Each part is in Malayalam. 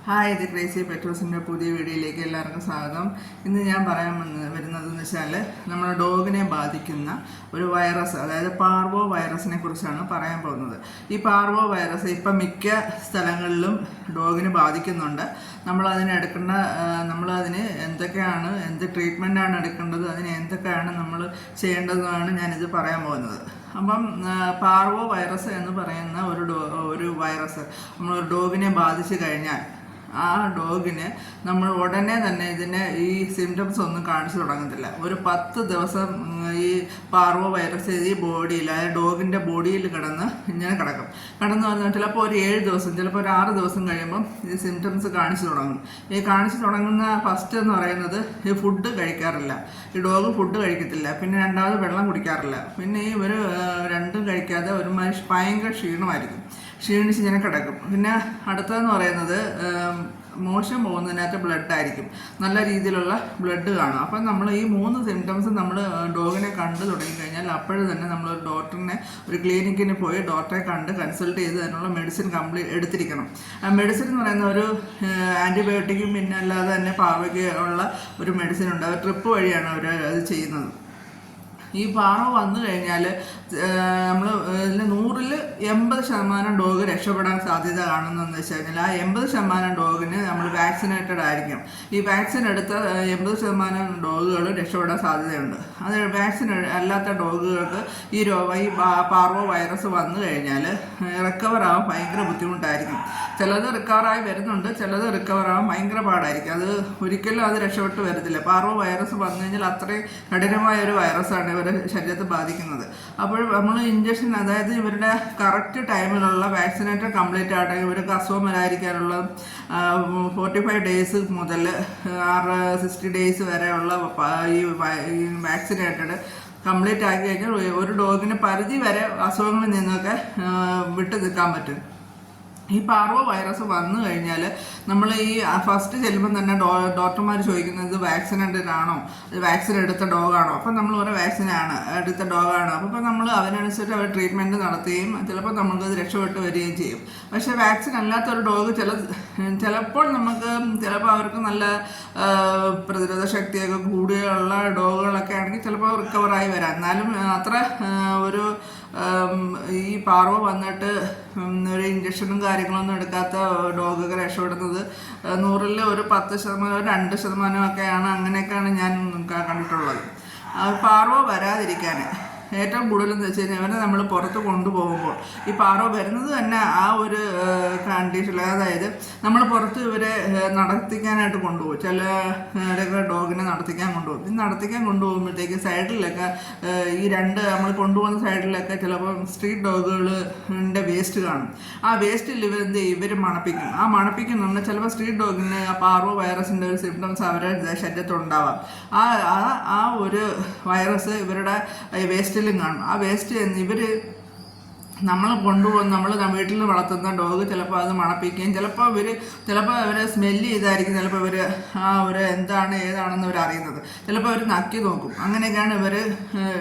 ഹായ്, ഇത് ക്രേസി പെട്രോസിൻ്റെ പുതിയ വീഡിയോയിലേക്ക് എല്ലാവർക്കും സ്വാഗതം. ഇന്ന് ഞാൻ പറയാൻ വരുന്നതെന്ന് വെച്ചാൽ നമ്മുടെ ഡോഗിനെ ബാധിക്കുന്ന ഒരു വൈറസ്, അതായത് പാർവോ വൈറസിനെ കുറിച്ചാണ് പറയാൻ പോകുന്നത്. ഈ പാർവോ വൈറസ് ഇപ്പം മിക്ക സ്ഥലങ്ങളിലും ഡോഗിന് ബാധിക്കുന്നുണ്ട്. നമ്മളതിന് എന്ത് ട്രീറ്റ്മെൻറ്റാണ് എടുക്കേണ്ടത്, അതിന് എന്തൊക്കെയാണ് നമ്മൾ ചെയ്യേണ്ടതെന്നാണ് ഞാനിത് പറയാൻ പോകുന്നത്. അപ്പം പാർവോ വൈറസ് എന്ന് പറയുന്ന ഒരു വൈറസ് നമ്മളൊരു ഡോഗിനെ ബാധിച്ചു കഴിഞ്ഞാൽ ആ ഡോഗിന് നമ്മൾ ഉടനെ തന്നെ ഈ സിംറ്റംസ് ഒന്നും കാണിച്ചു തുടങ്ങത്തില്ല. ഒരു 10 ദിവസം ഈ പാർവോ വൈറസ് ഈ ബോഡിയിൽ, അതായത് ഡോഗിൻ്റെ ബോഡിയിൽ ഇങ്ങനെ കിടന്നു വന്നാൽ ചിലപ്പോൾ ഒരു 7 ദിവസം, ചിലപ്പോൾ ഒരു 6 ദിവസം കഴിയുമ്പം ഈ സിംറ്റംസ് കാണിച്ചു തുടങ്ങും. ഈ കാണിച്ചു തുടങ്ങുന്ന ഫസ്റ്റ് എന്ന് പറയുന്നത് ഈ ഫുഡ് കഴിക്കാറില്ല. ഈ ഡോഗ് ഫുഡ് കഴിക്കത്തില്ല. പിന്നെ രണ്ടാമത് വെള്ളം കുടിക്കാറില്ല. പിന്നെ ഈ രണ്ടും കഴിക്കാതെ ഭയങ്കര ക്ഷീണമായിരിക്കും. ക്ഷീണിച്ച് ഇങ്ങനെ കിടക്കും. പിന്നെ അടുത്തതെന്ന് പറയുന്നത് മോശം പോകുന്നതിനകത്ത് ബ്ലഡായിരിക്കും, നല്ല രീതിയിലുള്ള ബ്ലഡ് കാണും. അപ്പം നമ്മൾ ഈ 3 സിംറ്റംസ് നമ്മൾ ഡോഗിനെ കണ്ടു തുടങ്ങിക്കഴിഞ്ഞാൽ അപ്പോഴും തന്നെ നമ്മളൊരു ഒരു ക്ലിനിക്കിന് പോയി ഡോക്ടറെ കൺസൾട്ട് ചെയ്ത് അതിനുള്ള മെഡിസിൻ എടുത്തിരിക്കണം. ആ മെഡിസിൻ എന്ന് പറയുന്ന ഒരു ആൻറ്റിബയോട്ടിക്കും പിന്നെ അല്ലാതെ തന്നെ പാവയ്ക്ക് ഉള്ള ഒരു മെഡിസിൻ ഉണ്ട്. അത് ട്രിപ്പ് വഴിയാണ് അവർ അത് ചെയ്യുന്നത്. ഈ പാർവോ വന്നു കഴിഞ്ഞാൽ നമ്മൾ ഇതിൽ 100-ൽ 80% ഡോഗ് രക്ഷപ്പെടാൻ സാധ്യത കാണുന്നതെന്ന് വെച്ച് കഴിഞ്ഞാൽ ആ 80% ഡോഗിന് നമ്മൾ വാക്സിനേറ്റഡ് ആയിരിക്കും. ഈ വാക്സിൻ എടുത്ത 80% ഡോഗുകൾ രക്ഷപ്പെടാൻ സാധ്യതയുണ്ട്. അത് വാക്സിൻ അല്ലാത്ത ഡോഗുകൾക്ക് ഈ പാർവോ വൈറസ് വന്നു കഴിഞ്ഞാൽ റിക്കവർ ആവാൻ ഭയങ്കര ബുദ്ധിമുട്ടായിരിക്കും. ചിലത് റിക്കവറായി വരുന്നുണ്ട്, ചിലത് റിക്കവർ ആവാൻ ഭയങ്കര പാടായിരിക്കും. ഒരിക്കലും അത് രക്ഷപ്പെട്ട് വരത്തില്ല. പാർവോ വൈറസ് വന്നു കഴിഞ്ഞാൽ അത്രയും കഠിനമായ ഒരു വൈറസാണ് ഇവരുടെ ശരീരത്തെ ബാധിക്കുന്നത്. അപ്പോൾ നമ്മൾ ഇഞ്ചക്ഷൻ, അതായത് ഇവരുടെ കറക്റ്റ് ടൈമിലുള്ള വാക്സിനേറ്റഡ് കംപ്ലീറ്റ് ആയിട്ട് ഇവർക്ക് അസുഖം വരാതിരിക്കാനുള്ള 45 ഡേയ്സ് മുതൽ 60 ഡേയ്സ് വരെയുള്ള ഈ വാക്സിനേറ്റഡ് കംപ്ലീറ്റ് ആക്കി കഴിഞ്ഞാൽ ഒരു ഡോഗിന് പരിധി വരെ അസുഖങ്ങളിൽ നിന്നൊക്കെ വിട്ടു നിൽക്കാൻ പറ്റും. ഈ പാർവോ വൈറസ് വന്നു കഴിഞ്ഞാൽ നമ്മൾ ഈ ഫസ്റ്റ് ചെല്ലുമ്പം തന്നെ ഡോക്ടർമാർ ചോദിക്കുന്നത് വാക്സിനേറ്റഡ് ആണോ, വാക്സിൻ എടുത്ത ഡോഗാണോ. അപ്പം നമ്മൾ വാക്സിനാണ് എടുത്ത ഡോഗാണ്. അപ്പോൾ നമ്മൾ അതിനനുസരിച്ച് അവർ ട്രീറ്റ്മെൻറ്റ് നടത്തുകയും ചിലപ്പോൾ നമുക്കത് രക്ഷപ്പെട്ട് വരികയും ചെയ്യും. പക്ഷേ വാക്സിൻ അല്ലാത്തൊരു ഡോഗ് ചിലപ്പോൾ അവർക്ക് നല്ല പ്രതിരോധ ശക്തിയൊക്കെ കൂടിയുള്ള ഡോഗുകളൊക്കെ ആണെങ്കിൽ ചിലപ്പോൾ റിക്കവറായി വരാം. എന്നാലും അത്ര ഈ പാർവോ വന്നിട്ട് ഒരു ഇഞ്ചക്ഷനും കാര്യങ്ങളൊന്നും എടുക്കാത്ത ഡോഗൊക്കെ രക്ഷപ്പെടുന്നത് 100-ൽ ഒരു 10%, 2% ഒക്കെയാണ്. അങ്ങനെയൊക്കെയാണ് ഞാൻ കണ്ടിട്ടുള്ളത്. പാർവോ വരാതിരിക്കാൻ ഏറ്റവും കൂടുതലെന്ന് വെച്ച് കഴിഞ്ഞാൽ ഇവരെ നമ്മൾ പുറത്ത് കൊണ്ടുപോകുമ്പോൾ ഈ പാർവോ വരുന്നത് തന്നെ ആ ഒരു കണ്ടീഷനിൽ, അതായത് നമ്മൾ പുറത്ത് ഇവരെ നടത്തിക്കാനായിട്ട് കൊണ്ടുപോകും. ചില ഡോഗിനെ നടത്തിക്കാൻ കൊണ്ടുപോകും. ഈ നടത്തിക്കാൻ കൊണ്ടുപോകുമ്പോഴത്തേക്ക് സൈഡിലൊക്കെ നമ്മൾ കൊണ്ടുപോകുന്ന സൈഡിലൊക്കെ ചിലപ്പോൾ സ്ട്രീറ്റ് ഡോഗുകളുടെ വേസ്റ്റ് കാണും. ആ വേസ്റ്റിൽ ഇവർ മണപ്പിക്കും. ആ മണപ്പിക്കുന്നുണ്ട് ചിലപ്പോൾ സ്ട്രീറ്റ് ഡോഗിന് ആ പാർവോ വൈറസിൻ്റെ ഒരു സിംറ്റംസ് അവരുടെ ശരീരത്തുണ്ടാവാം. ആ ഒരു വൈറസ് ഇവരുടെ വേസ്റ്റിലും കാണും. ആ വേസ്റ്റ് നമ്മൾ വീട്ടിൽ വളർത്തുന്ന ഡോഗ് ചിലപ്പോൾ അത് മണപ്പിക്കുകയും ചിലപ്പോൾ അവരെ സ്മെല്ല് ചെയ്തായിരിക്കും ചിലപ്പോൾ എന്താണ് ഏതാണെന്ന് അവർ അറിയുന്നത്. ചിലപ്പോൾ അവർ നക്കി നോക്കും. അങ്ങനെയൊക്കെയാണ്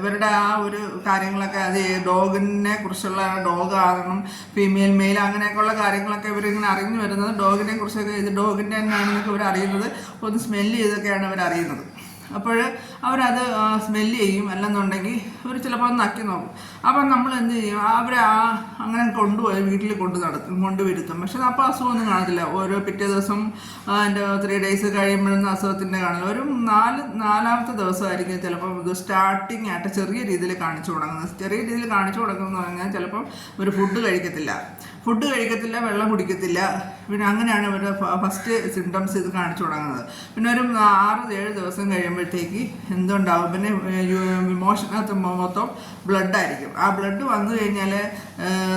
ഇവരുടെ ആ ഒരു കാര്യങ്ങളൊക്കെ, അത് ഡോഗിനെ കുറിച്ചുള്ള ഡോഗാകണം, ഫീമെയിൽ മെയിൽ അങ്ങനെയൊക്കെയുള്ള കാര്യങ്ങളൊക്കെ ഇവരിങ്ങനെ അറിഞ്ഞു വരുന്നത്. ഡോഗിനെ കുറിച്ചൊക്കെ ഇത് ഡോഗിൻ്റെ തന്നെയാണെന്നൊക്കെ ഇവർ അറിയുന്നത് ഒന്ന് സ്മെല്ല് ചെയ്തൊക്കെയാണ് ഇവർ അറിയുന്നത്. അപ്പോൾ അവരത് സ്മെല്ല് ചെയ്യും. അല്ലെന്നുണ്ടെങ്കിൽ അവർ ചിലപ്പോൾ നക്കി നോക്കും. അപ്പം നമ്മൾ എന്ത് ചെയ്യും, അങ്ങനെ കൊണ്ടുപോയി വീട്ടിൽ കൊണ്ടുവരുത്തും. പക്ഷെ അപ്പോൾ അസുഖമൊന്നും കാണത്തില്ല. പിറ്റേ ദിവസം അതിൻ്റെ 3 ഡേയ്സ് കഴിയുമ്പോഴൊന്നും അസുഖത്തിൻ്റെ കാണില്ല. ഒരു 4-ാമത്തെ ദിവസമായിരിക്കും ചിലപ്പോൾ ഇത് സ്റ്റാർട്ടിങ് ആയിട്ട് ചെറിയ രീതിയിൽ കാണിച്ചു തുടങ്ങുന്നത്. ചെറിയ രീതിയിൽ കാണിച്ചു തുടങ്ങുന്നതെന്ന് പറഞ്ഞാൽ ചിലപ്പം ഒരു ഫുഡ് കഴിക്കത്തില്ല, വെള്ളം കുടിക്കത്തില്ല. പിന്നെ അങ്ങനെയാണ് ഇവരുടെ ഫസ്റ്റ് സിംറ്റംസ് ഇത് കാണിച്ചു തുടങ്ങുന്നത്. പിന്നെ ഒരു 6-7 ദിവസം കഴിയുമ്പോഴത്തേക്ക് എന്തുണ്ടാവും, പിന്നെ ഇമോഷനകത്ത് മൊത്തം ബ്ലഡായിരിക്കും. ആ ബ്ലഡ് വന്നു കഴിഞ്ഞാൽ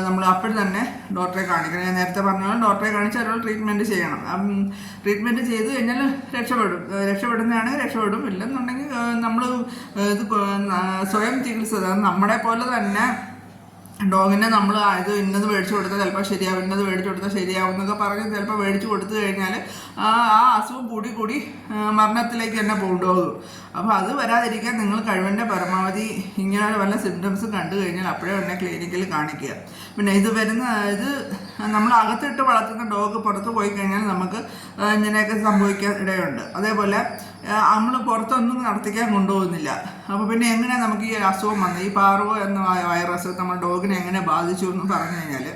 നമ്മൾ അപ്പോഴും തന്നെ ഡോക്ടറെ കാണിക്കണം. ഞാൻ നേരത്തെ പറഞ്ഞാൽ ഡോക്ടറെ കാണിച്ച് അതിനുള്ള ട്രീറ്റ്മെൻറ്റ് ചെയ്യണം. ട്രീറ്റ്മെൻറ്റ് ചെയ്ത് കഴിഞ്ഞാൽ രക്ഷപ്പെടുന്നതാണെങ്കിൽ രക്ഷപ്പെടും. ഇല്ലെന്നുണ്ടെങ്കിൽ നമ്മൾ ഇത് സ്വയം ചികിത്സ, നമ്മളെ പോലെ തന്നെ ഡോഗിനെ നമ്മൾ ഇത് ഇന്നത് മേടിച്ചു കൊടുത്താൽ ചിലപ്പോൾ ശരിയാവും, ഇന്നത് മേടിച്ചു കൊടുത്താൽ ശരിയാവും എന്നൊക്കെ പറഞ്ഞ് ചിലപ്പോൾ മേടിച്ചു കൊടുത്തു കഴിഞ്ഞാൽ ആ അസുഖം കൂടി മരണത്തിലേക്ക് തന്നെ പോകും ഡോഗ്. അപ്പോൾ അത് വരാതിരിക്കാൻ നിങ്ങൾ കഴിവിൻ്റെ പരമാവധി ഇങ്ങനെ വല്ല സിംറ്റംസ് കണ്ടു കഴിഞ്ഞാൽ അപ്പോഴേ തന്നെ ക്ലിനിക്കിൽ കാണിക്കുക. പിന്നെ ഇത് നമ്മൾ അകത്തിട്ട് വളർത്തുന്ന ഡോഗ് പുറത്ത് പോയി കഴിഞ്ഞാൽ നമുക്ക് ഇങ്ങനെയൊക്കെ സംഭവിക്കാൻ ഇടയുണ്ട്. അതേപോലെ നമ്മൾ പുറത്തൊന്നും നടത്തിക്കാൻ കൊണ്ടുപോകുന്നില്ല. അപ്പോൾ പിന്നെ എങ്ങനെയാണ് നമുക്ക് ഈ അസുഖം വന്നത്, ഈ പാർവോ എന്ന വൈറസ് നമ്മുടെ ഡോഗിനെ എങ്ങനെ ബാധിച്ചു എന്ന് പറഞ്ഞു കഴിഞ്ഞാൽ,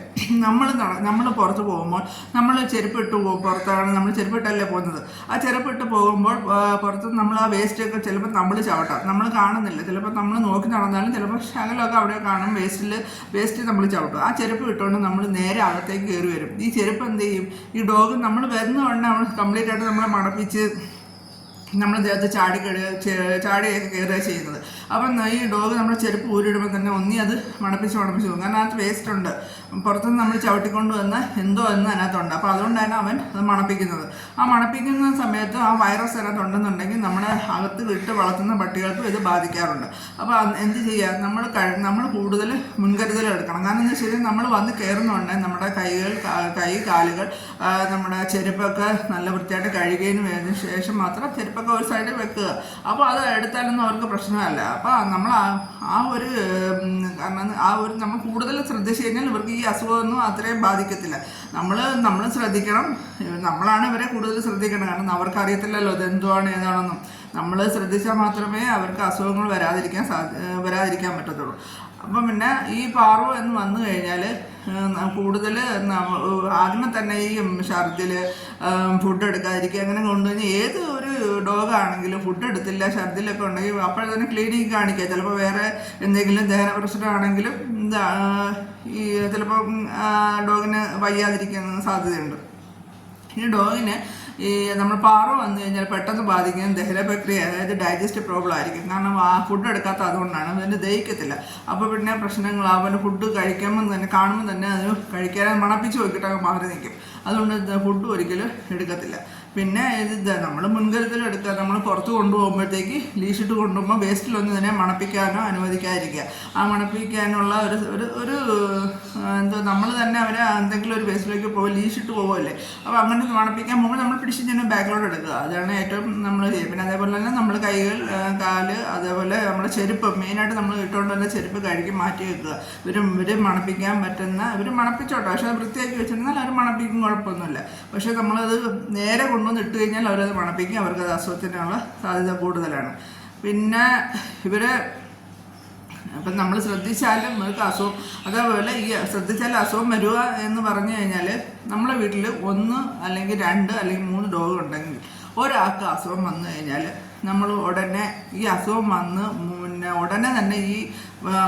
നമ്മൾ പുറത്ത് പോകുമ്പോൾ നമ്മൾ ചെരുപ്പിട്ട് പോകും, പുറത്താണ് നമ്മൾ ചെരുപ്പിട്ടല്ലേ പോകുന്നത്. ആ ചെരുപ്പിട്ട് പോകുമ്പോൾ പുറത്ത് നമ്മൾ ആ വേസ്റ്റൊക്കെ ചിലപ്പോൾ നമ്മൾ ചവിട്ടാം, നമ്മൾ കാണുന്നില്ല. ചിലപ്പോൾ നമ്മൾ നോക്കി നടന്നാലും ചിലപ്പോൾ ശകലമൊക്കെ അവിടെ കാണും, വേസ്റ്റ് നമ്മൾ ചവിട്ടും. ആ ചെരുപ്പ് ഇട്ടുകൊണ്ട് നമ്മൾ നേരെ അകത്തേക്ക് കയറി വരും. ഈ ചെരുപ്പ് എന്ത് ചെയ്യും, ഈ ഡോഗ് നമ്മൾ വരുന്നതുകൊണ്ട് നമ്മൾ കംപ്ലീറ്റ് ആയിട്ട് നമ്മളെ മണപ്പിച്ച് നമ്മൾ ദേഹത്ത് ചാടിയൊക്കെ കയറുക ചെയ്യുന്നത്. അപ്പം ഈ ഡോഗ് നമ്മുടെ ചെരുപ്പ് ഊരിടുമ്പോൾ തന്നെ അത് മണപ്പിച്ച് പോകും. കാരണം അതിനകത്ത് വേസ്റ്റ് ഉണ്ട്, പുറത്തുനിന്ന് നമ്മൾ ചവിട്ടിക്കൊണ്ട് വന്ന എന്തോ എന്ന് അതിനകത്തുണ്ട്. അപ്പോൾ അതുകൊണ്ടാണ് അവൻ അത് മണപ്പിക്കുന്നത്. ആ മണപ്പിക്കുന്ന സമയത്ത് ആ വൈറസ് അതിനകത്തുണ്ടെന്നുണ്ടെങ്കിൽ നമ്മുടെ അകത്ത് വിട്ട് വളർത്തുന്ന പട്ടികൾക്കും ഇത് ബാധിക്കാറുണ്ട്. അപ്പോൾ എന്ത് ചെയ്യുക, നമ്മൾ കൂടുതൽ മുൻകരുതൽ എടുക്കണം. കാരണം എന്താ വെച്ചാൽ നമ്മൾ വന്ന് കയറുന്നുണ്ടെങ്കിൽ നമ്മുടെ കാലുകൾ നമ്മുടെ ചെരുപ്പൊക്കെ നല്ല വൃത്തിയായിട്ട് കഴുകിയതിന് ശേഷം മാത്രം ചെരുപ്പൊക്കെ ഒരു സൈഡിൽ വെക്കുക. അപ്പോൾ അത് എടുത്താലൊന്നും അവർക്ക് പ്രശ്നമല്ല. അപ്പോൾ നമ്മൾ നമ്മൾ കൂടുതൽ ശ്രദ്ധിച്ചു കഴിഞ്ഞാൽ ഇവർക്ക് ഈ അസുഖമൊന്നും അത്രയും ബാധിക്കത്തില്ല. നമ്മൾ ശ്രദ്ധിക്കണം, നമ്മളാണ് ഇവരെ കൂടുതൽ ശ്രദ്ധിക്കണം. കാരണം അവർക്ക് അറിയത്തില്ലല്ലോ ഇതെന്തുവാണ് ഏതാണെന്നും. നമ്മൾ ശ്രദ്ധിച്ചാൽ മാത്രമേ അവർക്ക് അസുഖങ്ങൾ വരാതിരിക്കാൻ പറ്റത്തുള്ളൂ. അപ്പം പിന്നെ ഈ പാർവോ എന്ന് വന്നു കഴിഞ്ഞാൽ കൂടുതൽ ആദ്യമേ തന്നെ ഈ ഛർദിൽ, ഫുഡ് എടുക്കാതിരിക്കുക, അങ്ങനെ കൊണ്ടുകഴിഞ്ഞാൽ ഏത് ഒരു ഡോഗാണെങ്കിലും ഫുഡ് എടുത്തില്ല ഛർദിലൊക്കെ ഉണ്ടെങ്കിൽ അപ്പോൾ തന്നെ ക്ലിനിക്ക് കാണിക്കുക. ചിലപ്പോൾ വേറെ എന്തെങ്കിലും ദഹന പ്രശ്നമാണെങ്കിലും ഈ ചിലപ്പോൾ ഡോഗിന് വയ്യാതിരിക്കുന്ന സാധ്യതയുണ്ട്. ഈ ഡോഗിന് നമ്മൾ പാറ വന്നു കഴിഞ്ഞാൽ പെട്ടെന്ന് ബാധിക്കുന്ന ദഹന പ്രക്രിയ, അതായത് ഡൈജസ്റ്റ് പ്രോബ്ലം ആയിരിക്കും. കാരണം ഫുഡ് എടുക്കാത്ത അതുകൊണ്ടാണ്, അതിന് ദഹിക്കത്തില്ല. അപ്പോൾ പിന്നെ പ്രശ്നങ്ങളാവും. ഫുഡ് കാണുമ്പോൾ തന്നെ അത് കഴിക്കാൻ മണപ്പിച്ച് നോക്കിയിട്ട് അങ്ങ് മാറി നിൽക്കും. അതുകൊണ്ട് ഫുഡ് ഒരിക്കലും എടുക്കത്തില്ല. പിന്നെ നമ്മൾ മുൻകരുതൽ എടുക്കുക. നമ്മൾ പുറത്ത് കൊണ്ടുപോകുമ്പോഴത്തേക്ക് ലീഷിട്ട് കൊണ്ടുപോകുമ്പോൾ വേസ്റ്റിലൊന്നും തന്നെ മണപ്പിക്കാനോ അനുവദിക്കാതിരിക്കുക. ആ മണപ്പിക്കാനുള്ള ഒരു നമ്മൾ തന്നെ അവരെ എന്തെങ്കിലും ഒരു വേസ്റ്റിലേക്ക് ലീഷിട്ട് പോകുമല്ലേ. അപ്പോൾ അങ്ങനെ മണപ്പിക്കാൻ പോകുമ്പോൾ നമ്മൾ പിടിച്ച് തന്നെ ബാക്കിലോട്ട് എടുക്കുക. അതാണ് ഏറ്റവും നമ്മൾ ചെയ്യുക. പിന്നെ അതേപോലെ തന്നെ നമ്മൾ കൈകൾ, കാല്, അതേപോലെ നമ്മുടെ ചെരുപ്പ്, മെയിനായിട്ട് നമ്മൾ ഇട്ടുകൊണ്ട് തന്നെ ചെരുപ്പ് കഴുകി മാറ്റി വെക്കുക. ഇവർ മണപ്പിക്കാൻ പറ്റുന്ന മണപ്പിച്ചോട്ടെ, പക്ഷേ അത് വൃത്തിയാക്കി വെച്ചിരുന്നാൽ അവർ മണപ്പിക്കും, കുഴപ്പമൊന്നുമില്ല. പക്ഷേ നമ്മളത് നേരെ കൊണ്ടുവന്ന് ഇട്ട് കഴിഞ്ഞാൽ അവരത് മണപ്പിക്കും, അവർക്കത് അസുഖത്തിനുള്ള സാധ്യത കൂടുതലാണ്. പിന്നെ അപ്പം നമ്മൾ ശ്രദ്ധിച്ചാലും നമുക്ക് അസുഖം, അതേപോലെ ഈ ശ്രദ്ധിച്ചാലും അസുഖം വരിക എന്ന് പറഞ്ഞു കഴിഞ്ഞാൽ നമ്മളെ വീട്ടിൽ 1 അല്ലെങ്കിൽ 2 അല്ലെങ്കിൽ 3 ഡോഗ് ഉണ്ടെങ്കിൽ ഒരാൾക്ക് അസുഖം വന്നു കഴിഞ്ഞാൽ നമ്മൾ ഉടനെ ഈ അസുഖം വന്ന് ഉടനെ തന്നെ ഈ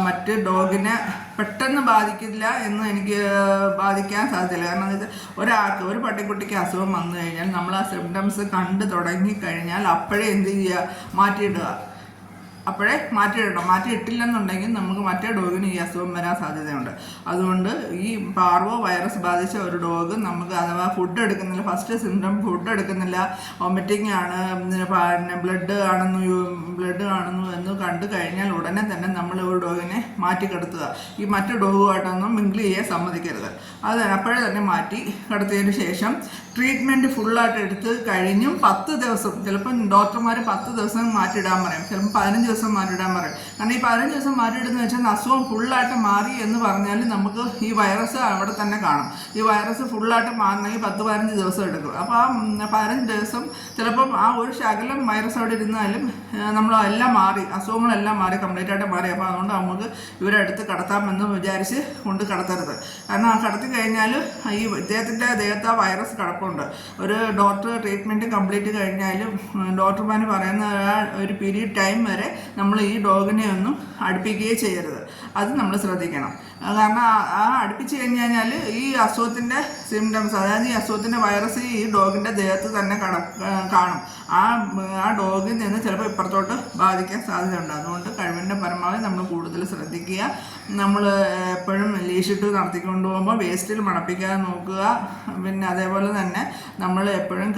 മറ്റ് ഡോഗിനെ പെട്ടെന്ന് ബാധിക്കില്ല എന്ന് എനിക്ക് ബാധിക്കാൻ സാധ്യതയില്ല. കാരണം ഒരു പട്ടിക്കുട്ടിക്ക് അസുഖം വന്നു കഴിഞ്ഞാൽ നമ്മൾ ആ സിംറ്റംസ് കണ്ടു തുടങ്ങിക്കഴിഞ്ഞാൽ അപ്പോഴേ എന്ത് ചെയ്യുക, മാറ്റിയിടുക. മാറ്റിയിട്ടില്ലെന്നുണ്ടെങ്കിൽ നമുക്ക് മറ്റേ ഡോഗിന് ഈ അസുഖം വരാൻ സാധ്യതയുണ്ട്. അതുകൊണ്ട് ഈ പാർവോ വൈറസ് ബാധിച്ച ഒരു ഡോഗ് നമുക്ക് അഥവാ ഫുഡ് എടുക്കുന്നില്ല, ഫസ്റ്റ് സിംറ്റം ഫുഡ് എടുക്കുന്നില്ല, വോമിറ്റിംഗ് ആണ്, ബ്ലഡ് കാണുന്നു എന്ന് കണ്ടു കഴിഞ്ഞാൽ ഉടനെ തന്നെ നമ്മൾ ഒരു ഡോഗിനെ മാറ്റിക്കിടത്തുക. ഈ മറ്റു ഡോഗുമായിട്ടൊന്നും മിങ്കിൾ ചെയ്യാൻ സമ്മതിക്കരുത്. അത് അപ്പോഴേ തന്നെ മാറ്റി കിടത്തിയതിന് ശേഷം ട്രീറ്റ്മെൻറ്റ് ഫുള്ളായിട്ട് എടുത്ത് കഴിഞ്ഞും 10 ദിവസം, ചിലപ്പോൾ ഡോക്ടർമാർ 10 ദിവസം മാറ്റിയിടാൻ പറയും, ചിലപ്പോൾ 15 ദിവസം മാറ്റിയിടാൻ പറയും. കാരണം ഈ 15 ദിവസം മാറ്റിയിടുന്ന വെച്ചാൽ അസുഖം ഫുള്ളായിട്ട് മാറി എന്ന് പറഞ്ഞാൽ നമുക്ക് ഈ വൈറസ് അവിടെ തന്നെ കാണും. ഈ വൈറസ് ഫുള്ളായിട്ട് മാറണമെങ്കിൽ 10-15 ദിവസം എടുക്കും. അപ്പോൾ ആ 15 ദിവസം ചിലപ്പം ആ ഒരു ശകലം വൈറസ് അവിടെ ഇരുന്നാലും നമ്മളെല്ലാം മാറി, അസുഖങ്ങളെല്ലാം മാറി, കംപ്ലീറ്റ് ആയിട്ട് മാറി. അപ്പോൾ അതുകൊണ്ട് നമുക്ക് ഇവരെ അടുത്ത് കടത്താമെന്ന് വിചാരിച്ച് കൊണ്ട് കടത്തരുത്. കാരണം ആ കടത്തി കഴിഞ്ഞാൽ ഈ ഇദ്ദേഹത്തിൻ്റെ ദേഹത്ത് ആ വൈറസ് കിടപ്പുണ്ട്. ഒരു ഡോക്ടർ ട്രീറ്റ്മെൻറ്റ് കംപ്ലീറ്റ് കഴിഞ്ഞാലും ഡോക്ടർമാർ പറയുന്ന ഒരു പീരീഡ് ടൈം വരെ നമ്മൾ ഈ ഡോഗിനെ ഒന്നും അടുപ്പിക്കുകയേ ചെയ്യരുത്. അത് നമ്മൾ ശ്രദ്ധിക്കണം. കാരണം അടുപ്പിച്ച് കഴിഞ്ഞാൽ ഈ അസുഖത്തിൻ്റെ സിംറ്റംസ്, അതായത് ഈ അസുഖത്തിൻ്റെ വൈറസ് ഈ ഡോഗിൻ്റെ ദേഹത്ത് തന്നെ കാണും. ആ ഡോഗിൽ നിന്ന് ചിലപ്പോൾ ഇപ്പുറത്തോട്ട് ബാധിക്കാൻ സാധ്യതയുണ്ട്. അതുകൊണ്ട് കഴിവിൻ്റെ പരമാവധി നമ്മൾ കൂടുതൽ ശ്രദ്ധിക്കുക. നമ്മൾ എപ്പോഴും ലീഷിട്ട് നടത്തിക്കൊണ്ട് പോകുമ്പോൾ വേസ്റ്റിൽ മണപ്പിക്കാതെ നോക്കുക. പിന്നെ അതേപോലെ തന്നെ നമ്മൾ എപ്പോഴും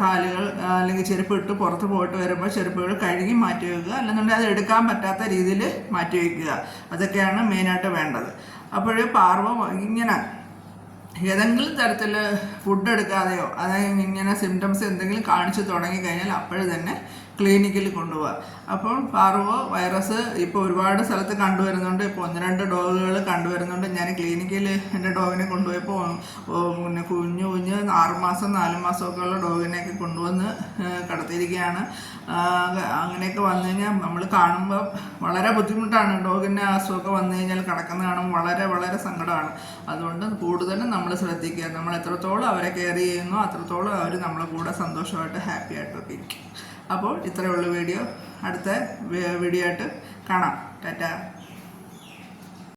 കാലുകൾ അല്ലെങ്കിൽ ചെരുപ്പ് ഇട്ട് പുറത്ത് പോയിട്ട് വരുമ്പോൾ ചെരുപ്പുകൾ കഴുകി മാറ്റി വയ്ക്കുക. അല്ലെന്നുണ്ടെങ്കിൽ അത് എടുക്കാൻ പറ്റാത്ത രീതിയിൽ മാറ്റി വയ്ക്കുക. അതൊക്കെയാണ് മെയിനായിട്ട് വേണ്ടത്. അപ്പോൾ പാർവ ഇങ്ങനെ ഏതെങ്കിലും തരത്തിൽ ഫുഡ് എടുക്കാതെയോ അതായത് ഇങ്ങനെ സിംറ്റംസ് എന്തെങ്കിലും കാണിച്ചു തുടങ്ങിക്കഴിഞ്ഞാൽ അപ്പോഴേ തന്നെ ക്ലിനിക്കിൽ കൊണ്ടുപോവുക. അപ്പോൾ പാർവോ വൈറസ് ഇപ്പോൾ ഒരുപാട് സ്ഥലത്ത് കണ്ടുവരുന്നുണ്ട്. ഇപ്പോൾ 1-2 ഡോഗുകൾ കണ്ടുവരുന്നുണ്ട്. ഞാൻ ക്ലിനിക്കിൽ എൻ്റെ ഡോഗിനെ കൊണ്ടുപോയപ്പോൾ പിന്നെ കുഞ്ഞു 6 മാസം 4 മാസമൊക്കെ ഉള്ള ഡോഗിനെയൊക്കെ കൊണ്ടുവന്ന് കടത്തിയിരിക്കുകയാണ്. അങ്ങനെയൊക്കെ വന്നു കഴിഞ്ഞാൽ നമ്മൾ കാണുമ്പോൾ വളരെ ബുദ്ധിമുട്ടാണ്. ഡോഗിൻ്റെ അസുഖമൊക്കെ വന്നു കഴിഞ്ഞാൽ കിടക്കുന്ന കാണുമ്പോൾ വളരെ വളരെ സങ്കടമാണ്. അതുകൊണ്ട് കൂടുതലും നമ്മൾ ശ്രദ്ധിക്കുക. നമ്മൾ എത്രത്തോളം അവരെ കെയർ ചെയ്യുന്നോ അത്രത്തോളം അവർ നമ്മളെ കൂടെ സന്തോഷമായിട്ട് ഹാപ്പി ആയിട്ടൊക്കെ ഇരിക്കും. അപ്പോൾ ഇത്രയേ ഉള്ളൂ വീഡിയോ. അടുത്ത വീഡിയോ ആയിട്ട് കാണാം. ടാറ്റാ.